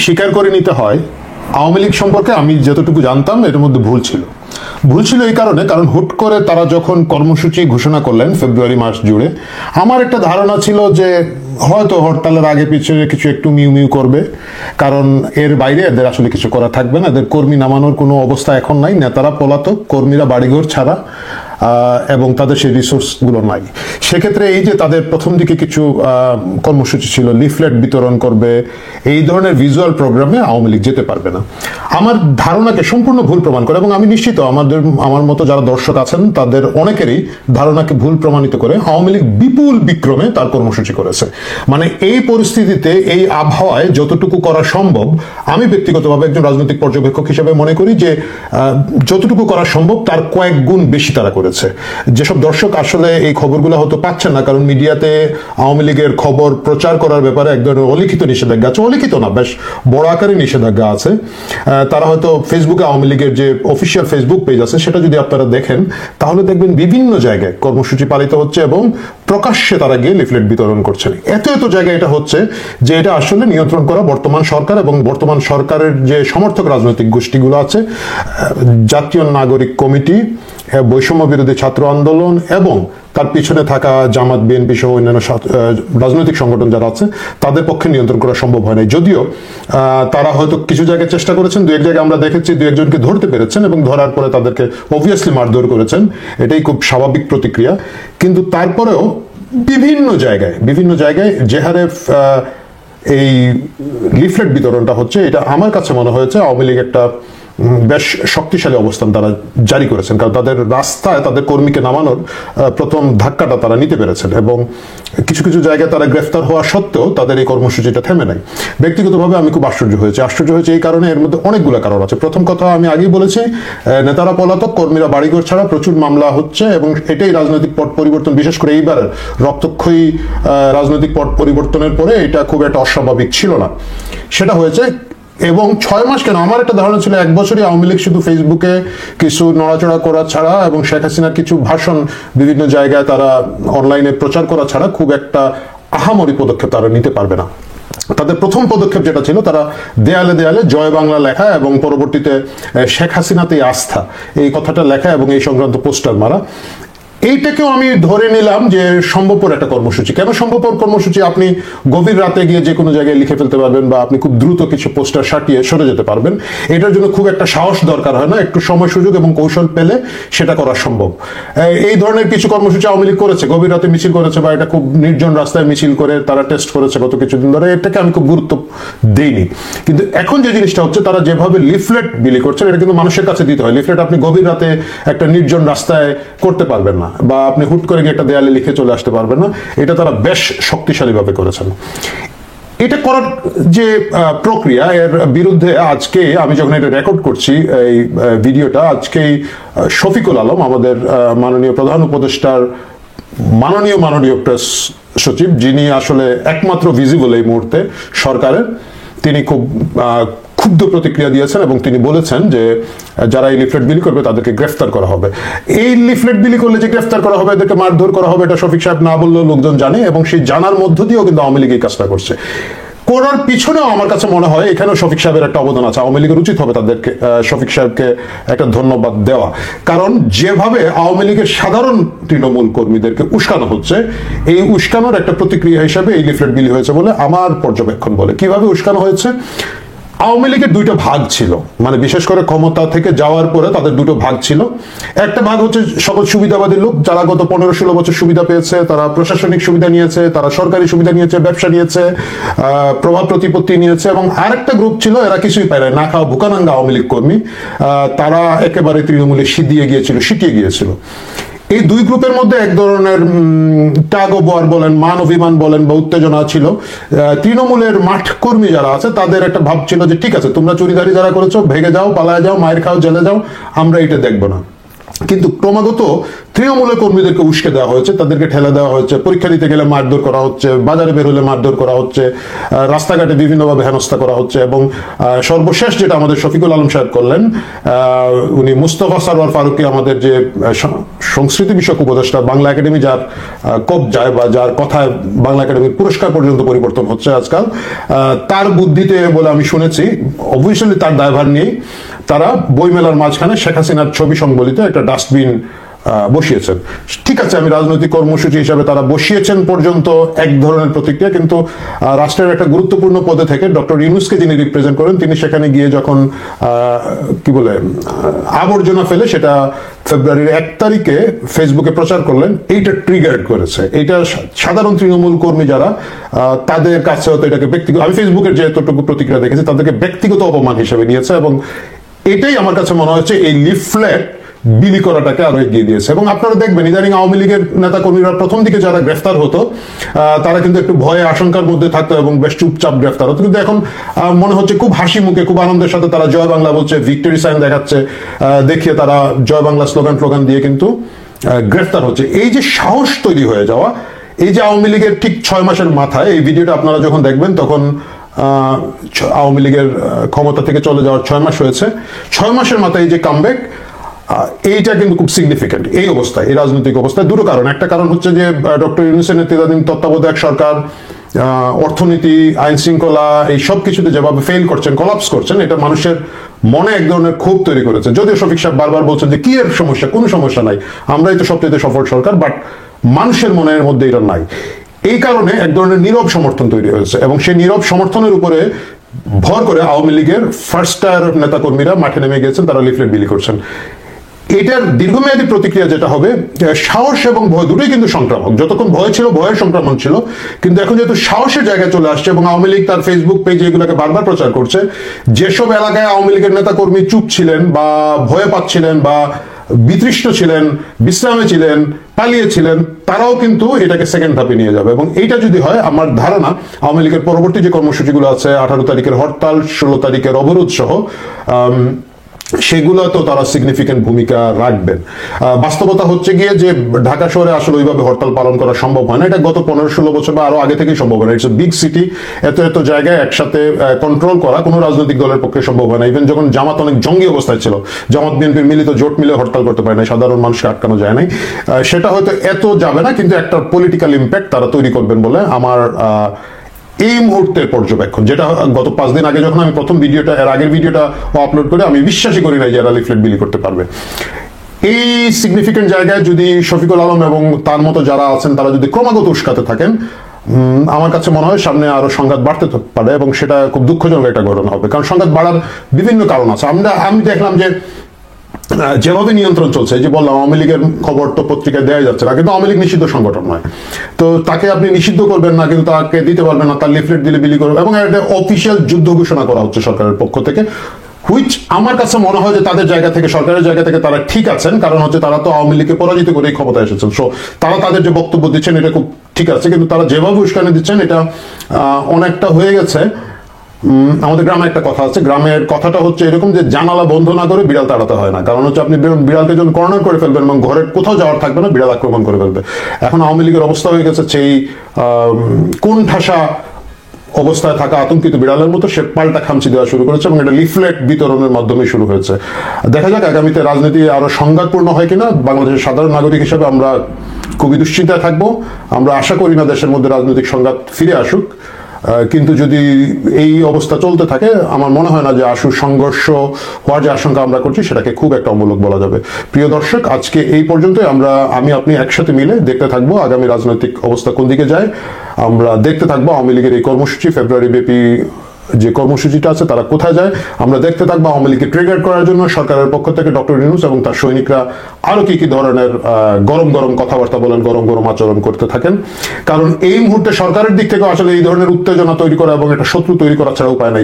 স্বীকার করে নিতে হয় আওয়ামী লীগ সম্পর্কে আমি যতটুকু জানতাম এর মধ্যে ভুল ছিল এই কারণ হুট করে তারা যখন কর্মসূচি ঘোষণা করলেন ফেব্রুয়ারি মাস জুড়ে, আমার একটা ধারণা ছিল যে হয়তো হরতালের আগে পিছনে কিছু একটু মিউ করবে, কারণ এর বাইরে এদের আসলে কিছু করা থাকবে না। এদের কর্মী নামানোর কোনো অবস্থা এখন নাই, নেতারা পলাতক, কর্মীরা বাড়িঘর ছাড়া, এবং তাদের সেই রিসোর্সগুলো নাই। সেক্ষেত্রে এই যে তাদের প্রথম দিকে কিছু কর্মসূচি ছিল, লিফলেট বিতরণ করবে, এই ধরনের ভিজুয়াল প্রোগ্রামে আওয়ামী লীগ যেতে পারবে না, আমার ধারণাকে সম্পূর্ণ ভুল প্রমাণ করে। এবং আমি নিশ্চিত আমার মতো যারা দর্শক আছেন তাদের অনেকেরই ধারণাকে ভুল প্রমাণিত করে আওয়ামী লীগ বিপুল বিক্রমে তার কর্মসূচি করেছে। মানে এই পরিস্থিতিতে, এই আবহাওয়ায় যতটুকু করা সম্ভব, আমি ব্যক্তিগতভাবে একজন রাজনৈতিক পর্যবেক্ষক হিসেবে মনে করি যে যতটুকু করা সম্ভব তার কয়েক গুণ বেশি তারা করেছে। যেসব দর্শক আসলে এই খবরগুলো হয়তো পাচ্ছেন না, কারণ মিডিয়াতে আওয়ামী লীগের খবর প্রচার করার ব্যাপারে এক ধরনের অলিখিত নিষেধাজ্ঞা আছে, অলিখিত না, বেশ বড় আকারে নিষেধাজ্ঞা আছে। তারা হয়তো ফেসবুকে আওয়ামী লীগের যে অফিসিয়াল ফেসবুক পেজ আছে সেটা যদি আপনারা দেখেন তাহলে দেখবেন বিভিন্ন জায়গায় কর্মসূচি পালিত হচ্ছে এবং প্রকাশ্যে তারা গিয়ে লিফলেট বিতরণ করছেন। এত জায়গায় এটা হচ্ছে যে এটা আসলে নিয়ন্ত্রণ করা বর্তমান সরকার এবং বর্তমান সরকারের যে সমর্থক রাজনৈতিক গোষ্ঠীগুলো আছে, জাতীয় নাগরিক কমিটি, বৈষম্য বিরোধী ছাত্র আন্দোলন এবং তার পিছনে থাকা জামাত, বিএনপি সহ অন্যান্য রাজনৈতিক সংগঠন যারা আছে, তাদের পক্ষে নিয়ন্ত্রণ করা সম্ভব হয় নাই। যদিও তারা হয়তো কিছু জায়গায় চেষ্টা করেছেন, দু এক জায়গায় আমরা দেখেছি দু একজনকে ধরতে পেরেছেন এবং ধরার পরে তাদেরকে অবভিয়াসলি মারধর করেছেন, এটাই খুব স্বাভাবিক প্রতিক্রিয়া। কিন্তু তারপরেও বিভিন্ন জায়গায় যে হারে এই লিফলেট বিতরণটা হচ্ছে, এটা আমার কাছে মনে হয়েছে আওয়ামী লীগ একটা বেশ শক্তিশালী অবস্থান তারা জারি করেছেন, কারণ তাদের রাস্তায় তাদের কর্মীকে নামানোর প্রথম ধাক্কাটা তারা নিতে পেরেছেন এবং কিছু জায়গায় তারা গ্রেফতার হওয়া সত্ত্বেও তাদের এই কর্মসূচিটা থেমে নাই। ব্যক্তিগতভাবে আমি খুব আশ্চর্য হয়েছে এই কারণে, এর মধ্যে অনেকগুলো কারণ আছে। প্রথম কথা আমি আগেই বলেছি, নেতারা পলাতক, কর্মীরা বাড়িঘর ছাড়া, প্রচুর মামলা হচ্ছে এবং এটাই রাজনৈতিক পট পরিবর্তন, বিশেষ করে এইবার রক্তক্ষয়ী রাজনৈতিক পট পরিবর্তনের পরে এটা খুব একটা অস্বাভাবিক ছিল না, সেটা হয়েছে। এবং 6 মাস কেন, আমার একটা ধারণা ছিল 1 বছরই আওয়ামী লীগ শুধু ফেসবুকে কিছু নড়াচড়া করা ছাড়া এবং শেখ হাসিনার কিছু ভাষণ বিভিন্ন জায়গায় তারা অনলাইনে প্রচার করা ছাড়া খুব একটা আহামরি পদক্ষেপ তারা নিতে পারবে না। তাদের প্রথম পদক্ষেপ যেটা ছিল, তারা দেয়ালে জয় বাংলা লেখা এবং পরবর্তীতে শেখ হাসিনাতেই আস্থা এই কথাটা লেখা এবং এই সংক্রান্ত পোস্টার মারা, এইটাকেও আমি ধরে নিলাম যে সম্ভবপর একটা কর্মসূচি। কেন সম্ভবপর কর্মসূচি? আপনি গভীর রাতে গিয়ে যে কোনো জায়গায় লিখে ফেলতে পারবেন বা আপনি খুব দ্রুত কিছু পোস্টার সাটিয়ে সরে যেতে পারবেন। এটার জন্য খুব একটা সাহস দরকার হয় না, একটু সময় সুযোগ এবং কৌশল পেলে সেটা করা সম্ভব। এই ধরনের কিছু কর্মসূচি আওয়ামী লীগ করেছে, গভীর রাতে মিছিল করেছে বা এটা খুব নির্জন রাস্তায় মিছিল করে তারা টেস্ট করেছে গত কিছুদিন ধরে, এটাকে আমি খুব গুরুত্ব দেইনি। কিন্তু এখন যে জিনিসটা হচ্ছে, তারা যেভাবে লিফলেট বিলি করছেন, এটা কিন্তু মানুষের কাছে দিতে হয়। লিফলেট আপনি গভীর রাতে একটা নির্জন রাস্তায় করতে পারবেন না, বা আপনি হুট করে গিয়ে একটা দেয়ালে লিখে চলে আসতে পারবেন না। এটা তারা বেশ শক্তিশালীভাবে করেছেন। এটা করার যে প্রক্রিয়া, এর বিরুদ্ধে আজকে আমি যখন এটা রেকর্ড করছি এই ভিডিওটা, আজকেই শফিকুল আলম, আমাদের মাননীয় প্রধান উপদেষ্টার মাননীয় প্রেস সচিব, যিনি আসলে একমাত্র ভিজিবল এই মুহূর্তে সরকারের, তিনি খুব ক্ষুব্ধ প্রতিক্রিয়া দিয়েছেন এবং তিনি বলেছেন যে যারা এই লিফলেট বিলি করবে তাদেরকে গ্রেফতার করা হবে। এই লিফলেট বিলি করলে যে গ্রেফতার করা হবে, এদেরকে মারধর করা হবে, এটা শফিক সাহেব না বললেও লোকজন জানে এবং সেই জানার মধ্য দিয়েও কিন্তু আওয়ামী লীগ এই কাজটা করছে। করার পিছনেও আমার কাছে মনে হয় এখানেও শফিক সাহেবের একটা অবদান আছে। আওয়ামী লীগের উচিত হবে তাদেরকে, শফিক সাহেবকে একটা ধন্যবাদ দেওয়া, কারণ যেভাবে আওয়ামী লীগের সাধারণ তৃণমূল কর্মীদেরকে উস্কানো হচ্ছে, এই উস্কানোর একটা প্রতিক্রিয়া হিসাবে এই লিফলেট বিলি হয়েছে বলে আমার পর্যবেক্ষণ বলে। কিভাবে উস্কানো হয়েছে? আওয়ামী লীগের দুইটা ভাগ ছিল, মানে বিশেষ করে ক্ষমতা থেকে যাওয়ার পরে তাদের দুটো ভাগ ছিল। একটা ভাগ হচ্ছে সকল সুবিধাবাদী লোক, যারা গত 15-16 বছর সুবিধা পেয়েছে, তারা প্রশাসনিক সুবিধা নিয়েছে, তারা সরকারি সুবিধা নিয়েছে, ব্যবসা নিয়েছে, প্রভাব প্রতিপত্তি নিয়েছে। এবং আরেকটা গ্রুপ ছিল, এরা কিছুই পায় না, না খাওয়া ভুকানাঙ্গা আওয়ামী লীগ কর্মী, তারা একেবারে তৃণমূলে সিটিয়ে গিয়েছিল। এই দুই গ্রুপের মধ্যে এক ধরনের টাগ অফ ওয়ার বলেন, মান অভিমান বলেন বা উত্তেজনা ছিল। তৃণমূলের মাঠ কর্মী যারা আছে তাদের একটা ভাব ছিল যে ঠিক আছে, তোমরা চুরিদারি যারা করেছো ভেগে যাও, পালায় যাও, মায়ের খাও, জেলে যাও, আমরা এটা দেখবো না। কিন্তু ক্রমাগত তৃণমূলের কর্মীদেরকে উস্কে দেওয়া হয়েছে, তাদেরকে ঠেলে দেওয়া হচ্ছে, পরীক্ষা দিতে গেলে মারধর করা হচ্ছে, বাজারে বের হলে মারধর করা হচ্ছে, রাস্তাঘাটে বিভিন্নভাবে হেনস্থা করা হচ্ছে। এবং সর্বশেষ যেটা আমাদের শফিকুল আলম সাহেব করলেন, উনি মুস্তফা সরওয়ার ফারুকী, আমাদের যে সংস্কৃতি বিষয়ক উপদেষ্টা, বাংলা একাডেমি যার কবজায় বা যার কথায় বাংলা একাডেমির পুরস্কার পর্যন্ত পরিবর্তন হচ্ছে আজকাল, তার বুদ্ধিতে বলে আমি শুনেছি, অবভিয়াসলি তার দায়ভার নিয়েই তারা বইমেলার মাঝখানে শেখ হাসিনার ছবি সংবলিত একটা ডাস্টবিন বসিয়েছেন। ঠিক আছে, আমি রাজনৈতিক কর্মসূচি হিসাবে তারা বসিয়েছেন পর্যন্ত এক ধরনের প্রতিক্রিয়া, কিন্তু রাষ্ট্রের একটা গুরুত্বপূর্ণ পদে থেকে ডক্টর ইউনূসকে যিনি রিপ্রেজেন্ট করেন, তিনি সেখানে গিয়ে যখন কি বলে আবর্জনা ফেলে সেটা ফেব্রুয়ারির 1 তারিখে ফেসবুকে প্রচার করলেন, এইটা ট্রিগার করেছে। এইটা সাধারণ তৃণমূল কর্মী যারা, তাদের কাছে হয়তো এটাকে ব্যক্তিগত, আমি ফেসবুকের যে এতটুকু প্রতিক্রিয়া দেখেছি, তাদেরকে ব্যক্তিগত অপমান হিসেবে নিয়েছে। এবং এটাই আমার কাছে মনে হচ্ছে এই লিফলেট বিলি করাটাকে আরো এগিয়ে দিয়েছে। এবং আপনারা দেখবেন ইদানিং আওয়ামী লীগের নেতা কর্মীরা প্রথম দিকে যারা গ্রেফতার হতো, তারা কিন্তু একটু ভয়ে আশঙ্কার মধ্যে থাকতো এবং বেশ চুপচাপ গ্রেফতার হতো, কিন্তু এখন মনে হচ্ছে খুব হাসি মুখে, খুব আনন্দের সাথে তারা জয় বাংলা বলছে, ভিক্টরি সাইন দেখাচ্ছে, দেখিয়ে তারা জয় বাংলা স্লোগান দিয়ে কিন্তু গ্রেফতার হচ্ছে। এই যে সাহস তৈরি হয়ে যাওয়া, এই যে আওয়ামী লীগের ঠিক 6 মাসের মাথায়, এই ভিডিওটা আপনারা যখন দেখবেন তখন আওয়ামী লীগের ক্ষমতা থেকে চলে যাওয়ার 6 মাস হয়েছে। 6 মাসের মাথায় এই যে কামব্যাক, এইটা কিন্তু খুব সিগনিফিকেন্ট এই অবস্থায়, এই রাজনৈতিক অবস্থায়। দুটো কারণ, একটা কারণ হচ্ছে যে ডক্টর ইউনূসের নেতৃত্বাধীন তত্ত্বাবধায়ক সরকার অর্থনীতি, আইন শৃঙ্খলা, এই সব কিছুতে যেভাবে ফেল করছেন, কলাপস করছেন, এটা মানুষের মনে এক ধরনের ক্ষোভ তৈরি করেছে। যদিও শফিক সাহেব বারবার বলছেন যে কি এর সমস্যা, কোনো সমস্যা নাই, আমরাই তো সবচেয়ে সফল সরকার, বাট মানুষের মনের মধ্যে এটা নাই। এই কারণে এক ধরনের নীরব সমর্থন তৈরি হয়েছে, এবং সেই নীরব সমর্থনের উপরে ভর করে আওয়ামী লীগের ফার্স্ট টায়ার নেতাকর্মীরা মাঠে নেমে গেছেন, তারা লিফলেট বিলি করছেন। এটার দীর্ঘমেয়াদী প্রতিক্রিয়া যেটা হবে, সাহস এবং ভয় দুটোই কিন্তু সংক্রামক। যতক্ষণ ভয় ছিল, ভয়ের সংক্রমণ ছিল, কিন্তু এখন যেহেতু সাহসের জায়গায় চলে আসছে এবং আওয়ামী লীগ তার ফেসবুক পেজে এগুলোকে বারবার প্রচার করছে, যেসব এলাকায় আওয়ামী লীগের নেতাকর্মী চুপ ছিলেন বা ভয় পাচ্ছিলেন বা বিতৃষ্ণ ছিলেন, বিশ্রামে ছিলেন, পালিয়েছিলেন, তারাও কিন্তু এটাকে সেকেন্ড ধাপে নিয়ে যাবে। এবং এইটা যদি হয়, আমার ধারণা আওয়ামী লীগের পরবর্তী যে কর্মসূচিগুলো আছে, 18 তারিখের হরতাল, 16 তারিখের অবরোধ সহ, সেগুলো তো তারা সিগনিফিকেন্ট ভূমিকা রাখবেন। বাস্তবতা হচ্ছে গিয়ে যে ঢাকা শহরে আসলে ওইভাবে হরতাল পালন করা সম্ভব হয় না, এটা গত 15-16 বছর বা আরো আগে থেকেই সম্ভব হয় না। ইটস বিগ সিটি, এত জায়গায় একসাথে কন্ট্রোল করা কোনো রাজনৈতিক দলের পক্ষে সম্ভব হয় না। ইভেন যখন জামাত অনেক জঙ্গি অবস্থায় ছিল, জামাত বিএনপির মিলিত জোট মিলে হরতাল করতে পারে না, সাধারণ মানুষকে আটকানো যায় নাই। সেটা হয়তো এত যাবে না, কিন্তু একটা পলিটিক্যাল ইম্প্যাক্ট তারা তৈরি করবেন বলে আমার এই মুহূর্তের পর্যবেক্ষণ। যেটা গত 5 দিন আগে যখন আমি প্রথম ভিডিওটা, এর আগের ভিডিওটা আপলোড করে, আমি বিশ্বাসই করি না যে এরা লিফলেট বিলি করতে পারবে। এই সিগনিফিকেন্ট জায়গায় যদি শফিকুল আলম এবং তার মতো যারা আছেন তারা যদি ক্রমাগত উস্কাতে থাকেন, আমার কাছে মনে হয় সামনে আরো সংঘাত বাড়তে পারে, এবং সেটা খুব দুঃখজনক একটা ঘটনা হবে। কারণ সংঘাত বাড়ার বিভিন্ন কারণ আছে। আমি দেখলাম যে যেভাবে নিয়ন্ত্রণ চলছে, যে বললাম আওয়ামী লীগের খবর তো পত্রিকায় দেওয়া যাচ্ছে না, কিন্তু আওয়ামী লীগ নিষিদ্ধ সংগঠন নয়, তো তাকে আপনি নিষিদ্ধ করবেন না, কিন্তু তাকে দিতে পারবেন না, তার লিফলেট দিলে বিলি করবে, এবং একটা অফিসিয়াল যুদ্ধ ঘোষণা করা হচ্ছে সরকারের পক্ষ থেকে, হুইচ আমার কাছে মনে হয় যে তাদের জায়গা থেকে, সরকারের জায়গা থেকে তারা ঠিক আছেন। কারণ হচ্ছে তারা তো আওয়ামী লীগকে পরাজিত করে ক্ষমতায় এসেছেন, সো তারা তাদের যে বক্তব্য দিচ্ছেন এটা খুব ঠিক আছে, কিন্তু তারা যেভাবে উস্কানি দিচ্ছেন এটা অনেকটা হয়ে গেছে। আমাদের গ্রামে একটা কথা আছে, গ্রামের কথাটা হচ্ছে এরকম যে জানালা বন্ধ না করে বিড়াল তাড়াতে হয় না। কারণ হচ্ছে আপনি বিড়ালকে যখন কর্নার করে ফেলবেন এবং ঘরের কোথাও যাওয়ার থাকবে না, বিড়াল আক্রমণ করে ফেলবে। এখন আওয়ামী লীগের অবস্থা হয়ে গেছে সেই কোন ঠাসা অবস্থায় থাকা আতঙ্কিত বিড়ালের মতো, সে পাল্টা খামচি দেওয়া শুরু করেছে, এবং এটা লিফলেট বিতরণের মাধ্যমে শুরু হয়েছে। দেখা যাক আগামীতে রাজনীতি আরো সংঘাতপূর্ণ হয় কিনা। বাংলাদেশের সাধারণ নাগরিক হিসেবে আমরা খুবই দুশ্চিন্তায় থাকবো। আমরা আশা করি না দেশের মধ্যে রাজনৈতিক সংঘাত ফিরে আসুক, কিন্তু যদি এই অবস্থা চলতে থাকে, আমার মনে হয় না যে সংঘর্ষ হওয়ার যে আশঙ্কা আমরা করছি সেটাকে খুব একটা অমূলক বলা যাবে। প্রিয় দর্শক, আজকে এই পর্যন্তই। আমি আপনি একসাথে মিলে দেখতে থাকবো আগামী রাজনৈতিক অবস্থা কোন দিকে যায়। আমরা দেখতে থাকবো আওয়ামী লীগের এই কর্মসূচি, ফেব্রুয়ারি ব্যাপী যে কর্মসূচিটা আছে তারা কোথায় যায়। আমরা দেখতে থাকবো আওয়ামী লীগকে ট্রিগার করার জন্য সরকারের পক্ষ থেকে ডক্টর ইউনূস এবং তার সৈনিকরা আরো কি ধরনের গরম গরম কথাবার্তা বলেন, গরম গরম আচরণ করতে থাকেন। কারণ এই মুহূর্তে সরকারের দিক থেকে আসলে এই ধরনের উত্তেজনা তৈরি করা এবং একটা শত্রু তৈরি করা ছাড়া উপায় নাই।